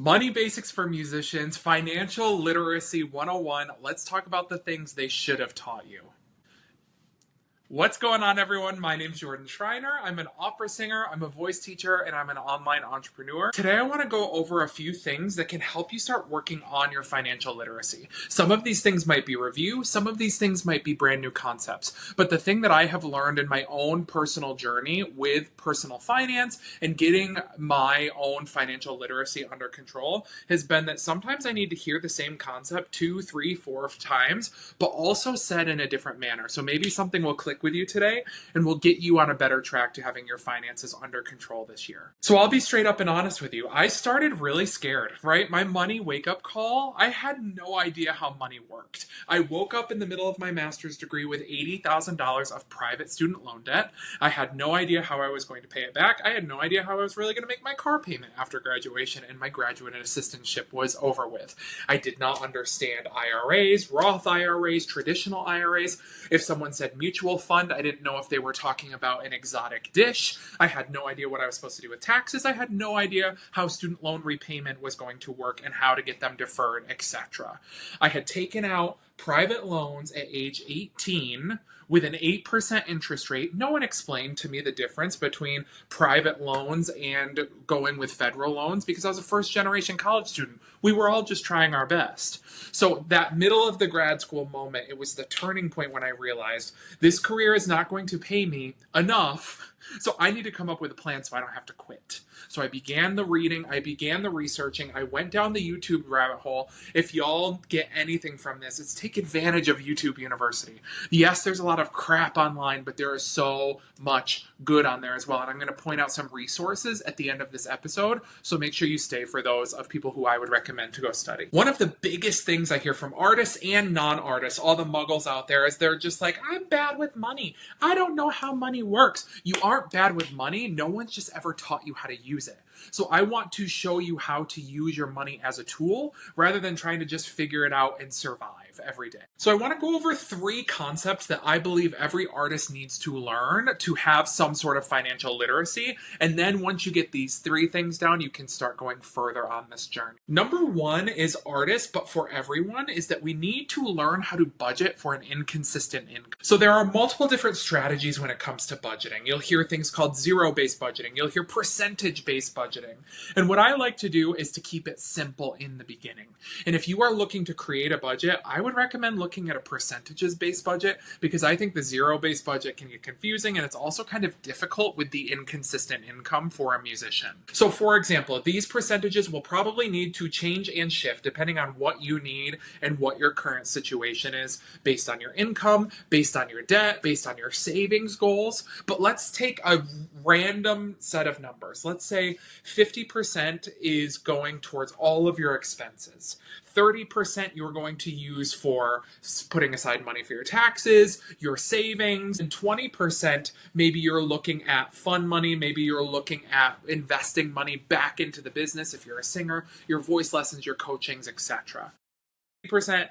Money basics for musicians, financial literacy 101. Let's talk about the things they should have taught you. What's going on, everyone? My name's Schreiner. I'm an opera singer, I'm a voice teacher, and I'm an online entrepreneur. Today, I want to go over a few things that can help you start working on your financial literacy. Some of these things might be review, some of these things might be brand new concepts. But the thing that I have learned in my own personal journey with personal finance and getting my own financial literacy under control has been that sometimes I need to hear the same concept 2, 3, 4 times, but also said in a different manner. So maybe something will click with you today and will get you on a better track to having your finances under control this year. So I'll be straight up and honest with you. I started really scared, right? My money wake-up call, I had no idea how money worked. I woke up in the middle of my master's degree with $80,000 of private student loan debt. I had no idea how I was going to pay it back. I had no idea how I was really going to make my car payment after graduation, and my graduate assistantship was over with. I did not understand IRAs, Roth IRAs, traditional IRAs. If someone said mutual fund, I didn't know if they were talking about an exotic dish. I had no idea what I was supposed to do with taxes. I had no idea how student loan repayment was going to work and how to get them deferred, etc. I had taken out private loans at age 18 with an 8% interest rate. No one explained to me the difference between private loans and going with federal loans because I was a first generation college student. We were all just trying our best. So that middle of the grad school moment, it was the turning point when I realized this career is not going to pay me enough. So I need to come up with a plan so I don't have to quit. So I began the reading, I began the researching, I went down the YouTube rabbit hole. If y'all get anything from this, it's take advantage of YouTube University. Yes, there's a lot of crap online, but there is so much good on there as well. And I'm going to point out some resources at the end of this episode, so make sure you stay for those of people who I would recommend to go study. One of the biggest things I hear from artists and non-artists, all the muggles out there, is they're just like, I'm bad with money. I don't know how money works. You aren't bad with money. No one's just ever taught you how to use it. So I want to show you how to use your money as a tool rather than trying to just figure it out and survive every day. So I want to go over 3 concepts that I believe every artist needs to learn to have some sort of financial literacy. And then once you get these 3 things down, you can start going further on this journey. Number 1 is artists, but for everyone, is that we need to learn how to budget for an inconsistent income. So there are multiple different strategies when it comes to budgeting. You'll hear things called zero-based budgeting. You'll hear percentage-based budgeting. And what I like to do is to keep it simple in the beginning. And if you are looking to create a budget, I would recommend looking at a percentages-based budget because I think the zero-based budget can get confusing and it's also kind of difficult with the inconsistent income for a musician. So for example, these percentages will probably need to change and shift depending on what you need and what your current situation is based on your income, based on your debt, based on your savings goals. But let's take a random set of numbers. Let's say 50% is going towards all of your expenses. 30% you're going to use for putting aside money for your taxes, your savings, and 20% maybe you're looking at fun money, maybe you're looking at investing money back into the business if you're a singer, your voice lessons, your coachings, etc. 30%,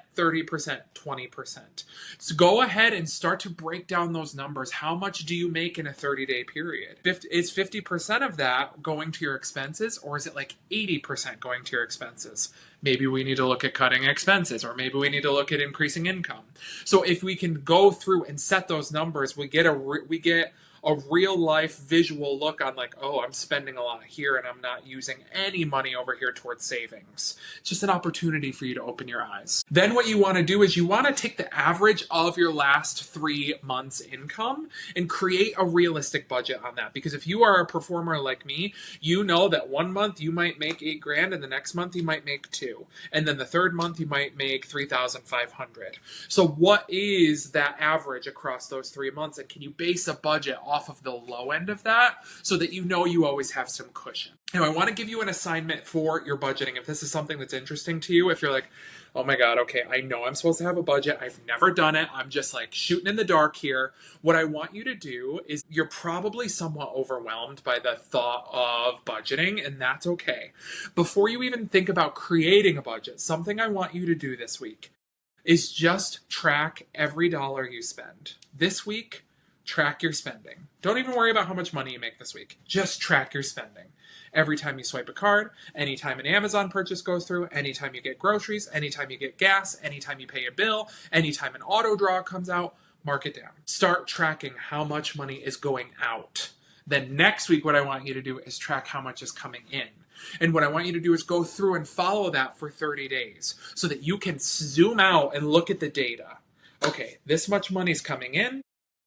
20%. So go ahead and start to break down those numbers. How much do you make in a 30-day period? Is 50% of that going to your expenses, or is it like 80% going to your expenses? Maybe we need to look at cutting expenses, or maybe we need to look at increasing income. So if we can go through and set those numbers, we get a real life visual look on like, oh, I'm spending a lot here and I'm not using any money over here towards savings. It's just an opportunity for you to open your eyes. Then what you want to do is you want to take the average of your last 3 months' income and create a realistic budget on that. Because if you are a performer like me, you know that 1 month you might make $8,000 and the next month you might make 2. And then the third month you might make 3,500. So what is that average across those 3 months? And can you base a budget off of the low end of that so that you know you always have some cushion? Now, I want to give you an assignment for your budgeting. If this is something that's interesting to you, if you're like, oh my God, okay, I know I'm supposed to have a budget. I've never done it. I'm just like shooting in the dark here. What I want you to do is you're probably somewhat overwhelmed by the thought of budgeting, and that's okay. Before you even think about creating a budget, something I want you to do this week is just track every dollar you spend. This week, track your spending. Don't even worry about how much money you make this week. Just track your spending. Every time you swipe a card, anytime an Amazon purchase goes through, anytime you get groceries, anytime you get gas, anytime you pay a bill, anytime an auto draw comes out, mark it down. Start tracking how much money is going out. Then next week, what I want you to do is track how much is coming in. And what I want you to do is go through and follow that for 30 days so that you can zoom out and look at the data. Okay, this much money's coming in.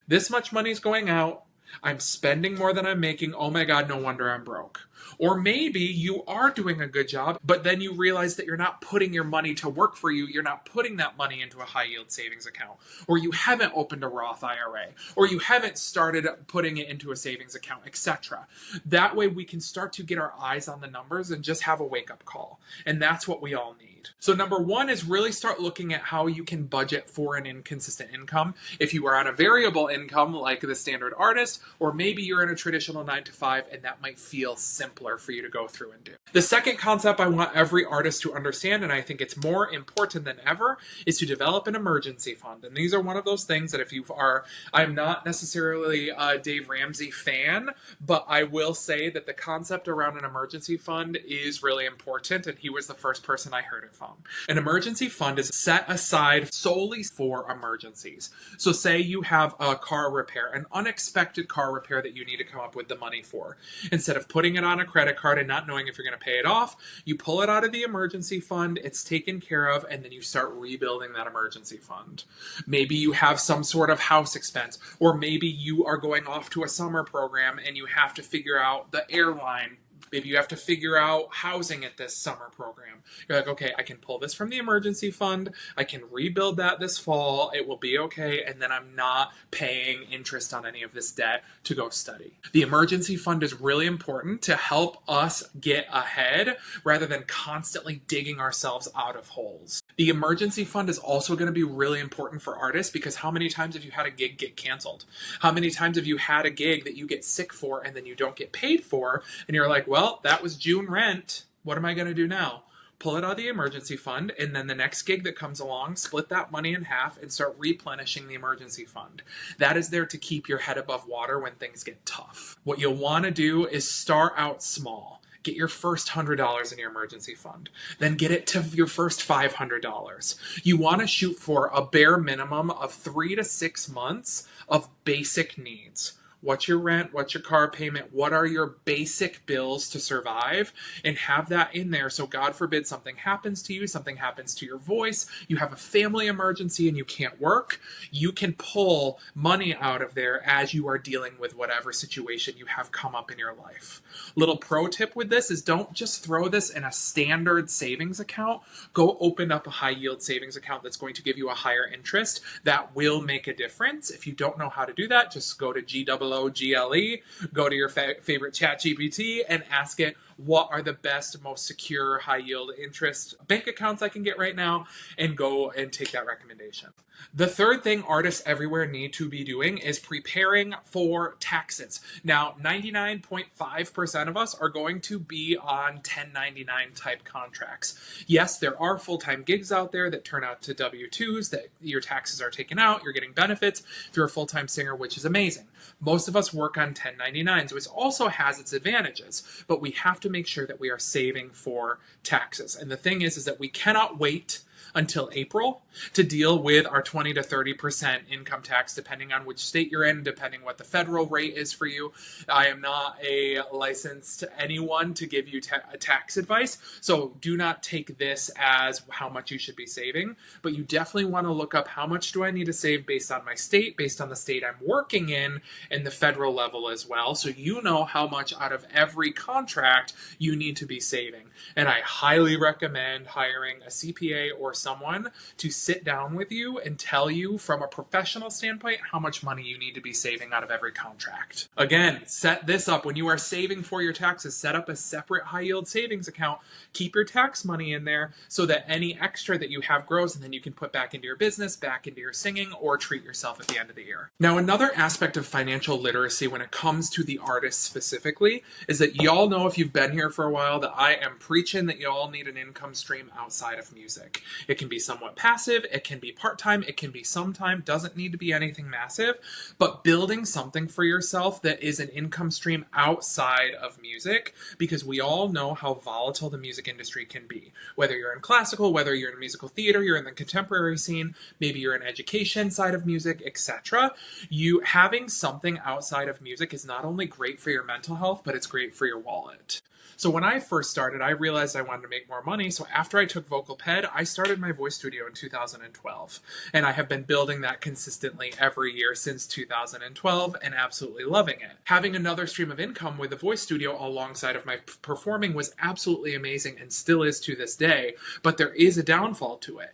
This much money's going out. I'm spending more than I'm making. Oh my God, no wonder I'm broke. Or maybe you are doing a good job, but then you realize that you're not putting your money to work for you. You're not putting that money into a high yield savings account, or you haven't opened a Roth IRA, or you haven't started putting it into a savings account, etc. That way we can start to get our eyes on the numbers and just have a wake up call. And that's what we all need. So number one is really start looking at how you can budget for an inconsistent income. If you are on a variable income like the standard artist, or maybe you're in a traditional 9-to-5 and that might feel simpler for you to go through and do. The second concept I want every artist to understand, and I think it's more important than ever, is to develop an emergency fund. And these are one of those things that if you are, I'm not necessarily a Dave Ramsey fan, but I will say that the concept around an emergency fund is really important, and he was the first person I heard it from. An emergency fund is set aside solely for emergencies. So say you have a car repair, an unexpected car repair that you need to come up with the money for. Instead of putting it on a credit card and not knowing if you're going to pay it off, you pull it out of the emergency fund, it's taken care of, and then you start rebuilding that emergency fund. Maybe you have some sort of house expense, or maybe you are going off to a summer program and you have to figure out the airline. Maybe you have to figure out housing at this summer program. You're like, okay, I can pull this from the emergency fund. I can rebuild that this fall. It will be okay. And then I'm not paying interest on any of this debt to go study. The emergency fund is really important to help us get ahead rather than constantly digging ourselves out of holes. The emergency fund is also going to be really important for artists because how many times have you had a gig get canceled? How many times have you had a gig that you get sick for and then you don't get paid for? And you're like, well, that was June rent. What am I going to do now? Pull it out of the emergency fund, and then the next gig that comes along, split that money in half and start replenishing the emergency fund. That is there to keep your head above water when things get tough. What you'll want to do is start out small. Get your first $100 in your emergency fund. Then get it to your first $500. You want to shoot for a bare minimum of 3 to 6 months of basic needs. What's your rent? What's your car payment? What are your basic bills to survive? And have that in there so God forbid something happens to you, something happens to your voice, you have a family emergency and you can't work, you can pull money out of there as you are dealing with whatever situation you have come up in your life. Little pro tip with this is don't just throw this in a standard savings account. Go open up a high yield savings account that's going to give you a higher interest. That will make a difference. If you don't know how to do that, just go to GWGLE, go to your favorite chat GPT and ask it, what are the best, most secure high yield interest bank accounts I can get right now, and go and take that recommendation. The third thing artists everywhere need to be doing is preparing for taxes. Now, 99.5% of us are going to be on 1099 type contracts. Yes, there are full-time gigs out there that turn out to W-2s, that your taxes are taken out, you're getting benefits if you're a full-time singer, which is amazing. Most of us work on 1099s, which also has its advantages, but we have to make sure that we are saving for taxes. And the thing is that we cannot wait until April to deal with our 20 to 30% income tax, depending on which state you're in, depending what the federal rate is for you. I am not a licensed anyone to give you tax advice, so do not take this as how much you should be saving, but you definitely want to look up how much do I need to save based on my state, based on the state I'm working in, and the federal level as well, so you know how much out of every contract you need to be saving. And I highly recommend hiring a CPA or someone to sit down with you and tell you from a professional standpoint how much money you need to be saving out of every contract. Again, set this up. When you are saving for your taxes, set up a separate high yield savings account. Keep your tax money in there so that any extra that you have grows and then you can put back into your business, back into your singing, or treat yourself at the end of the year. Now, another aspect of financial literacy when it comes to the artists specifically is that y'all know, if you've been here for a while, that I am preaching that y'all need an income stream outside of music. It can be somewhat passive, it can be part-time, it can be sometime, doesn't need to be anything massive, but building something for yourself that is an income stream outside of music, because we all know how volatile the music industry can be. Whether you're in classical, whether you're in musical theater, you're in the contemporary scene, maybe you're in education side of music, etc. You having something outside of music is not only great for your mental health, but it's great for your wallet. So when I first started, I realized I wanted to make more money. So after I took vocal ped, I started my voice studio in 2012. And I have been building that consistently every year since 2012 and absolutely loving it. Having another stream of income with the voice studio alongside of my performing was absolutely amazing and still is to this day. But there is a downfall to it.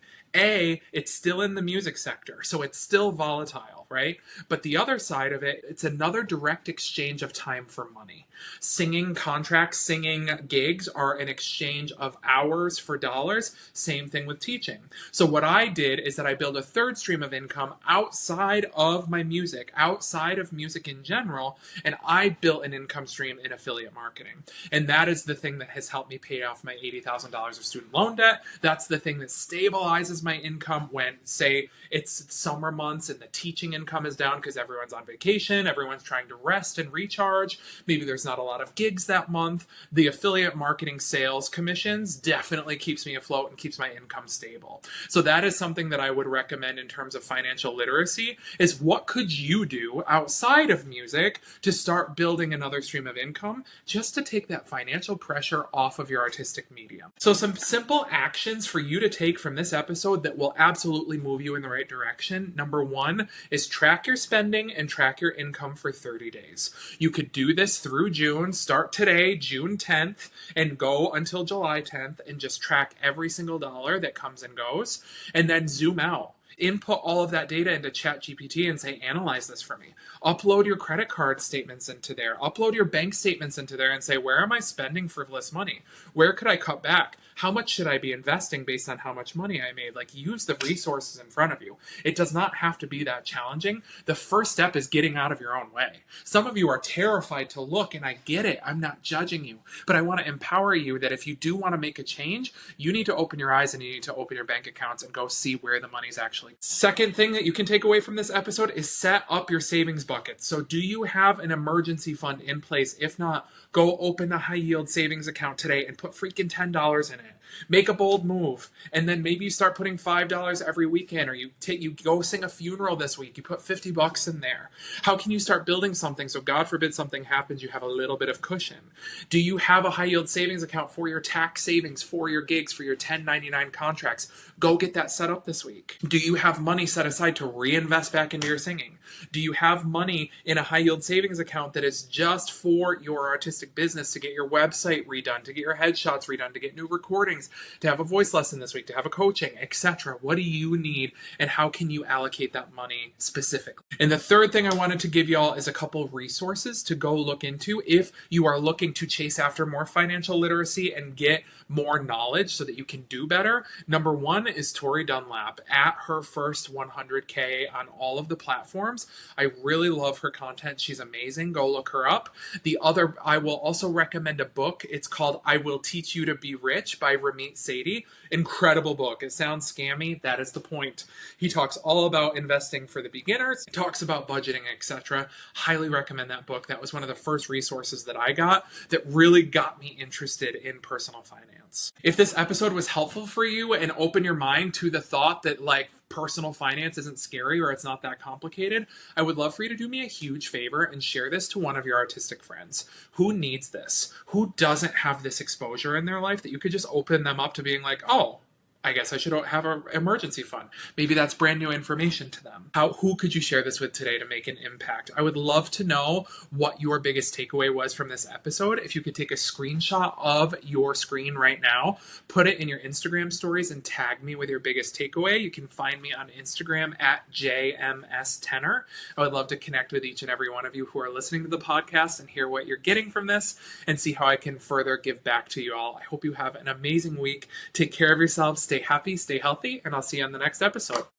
It's still in the music sector, so it's still volatile, right? But the other side of it, it's another direct exchange of time for money. Singing contracts, singing gigs are an exchange of hours for dollars. Same thing with teaching. So what I did is that I built a third stream of income outside of my music, outside of music in general, and I built an income stream in affiliate marketing. And that is the thing that has helped me pay off my $80,000 of student loan debt. That's the thing that stabilizes my income when, say, it's summer months and the teaching income is down because everyone's on vacation, everyone's trying to rest and recharge. Maybe there's not a lot of gigs that month. The affiliate marketing sales commissions definitely keeps me afloat and keeps my income stable. So that is something that I would recommend in terms of financial literacy, is what could you do outside of music to start building another stream of income just to take that financial pressure off of your artistic medium. So some simple actions for you to take from this episode that will absolutely move you in the right direction. Number one is track your spending and track your income for 30 days. You could do this through June, start today, June 10th, and go until July 10th, and just track every single dollar that comes and goes, and then zoom out. Input all of that data into ChatGPT and say, analyze this for me. Upload your credit card statements into there. Upload your bank statements into there and say, where am I spending frivolous money? Where could I cut back? How much should I be investing based on how much money I made? Like, use the resources in front of you. It does not have to be that challenging. The first step is getting out of your own way. Some of you are terrified to look, and I get it. I'm not judging you, but I want to empower you that if you do want to make a change, you need to open your eyes and you need to open your bank accounts and go see where the money's actually. Second thing that you can take away from this episode is set up your savings buckets. So do you have an emergency fund in place? If not, go open a high yield savings account today and put freaking $10 in it. Make a bold move, and then maybe you start putting $5 every weekend, or you go sing a funeral this week, you put $50 in there. How can you start building something so God forbid something happens, you have a little bit of cushion? Do you have a high yield savings account for your tax savings, for your gigs, for your 1099 contracts? Go get that set up this week. Do you have money set aside to reinvest back into your singing? Do you have money in a high yield savings account that is just for your artistic business, to get your website redone, to get your headshots redone, to get new recordings, to have a voice lesson this week, to have a coaching, etc.? What do you need, and how can you allocate that money specifically? And the third thing I wanted to give y'all is a couple resources to go look into if you are looking to chase after more financial literacy and get more knowledge so that you can do better. Number one is Tori Dunlap at her first 100K on all of the platforms. I really love her content. She's amazing. Go look her up. The other, I will also recommend a book. It's called I Will Teach You to Be Rich by Ramit Sethi. Incredible book. It sounds scammy. That is the point. He talks all about investing for the beginners. He talks about budgeting, etc. Highly recommend that book. That was one of the first resources that I got that really got me interested in personal finance. If this episode was helpful for you and open your mind to the thought that, like, personal finance isn't scary or it's not that complicated, I would love for you to do me a huge favor and share this to one of your artistic friends. Who needs this? Who doesn't have this exposure in their life that you could just open them up to being like, oh, I guess I should have an emergency fund. Maybe that's brand new information to them. Who could you share this with today to make an impact? I would love to know what your biggest takeaway was from this episode. If you could take a screenshot of your screen right now, put it in your Instagram stories and tag me with your biggest takeaway. You can find me on Instagram at JMSTenor. I would love to connect with each and every one of you who are listening to the podcast and hear what you're getting from this and see how I can further give back to you all. I hope you have an amazing week. Take care of yourselves. Stay happy, stay healthy, and I'll see you on the next episode.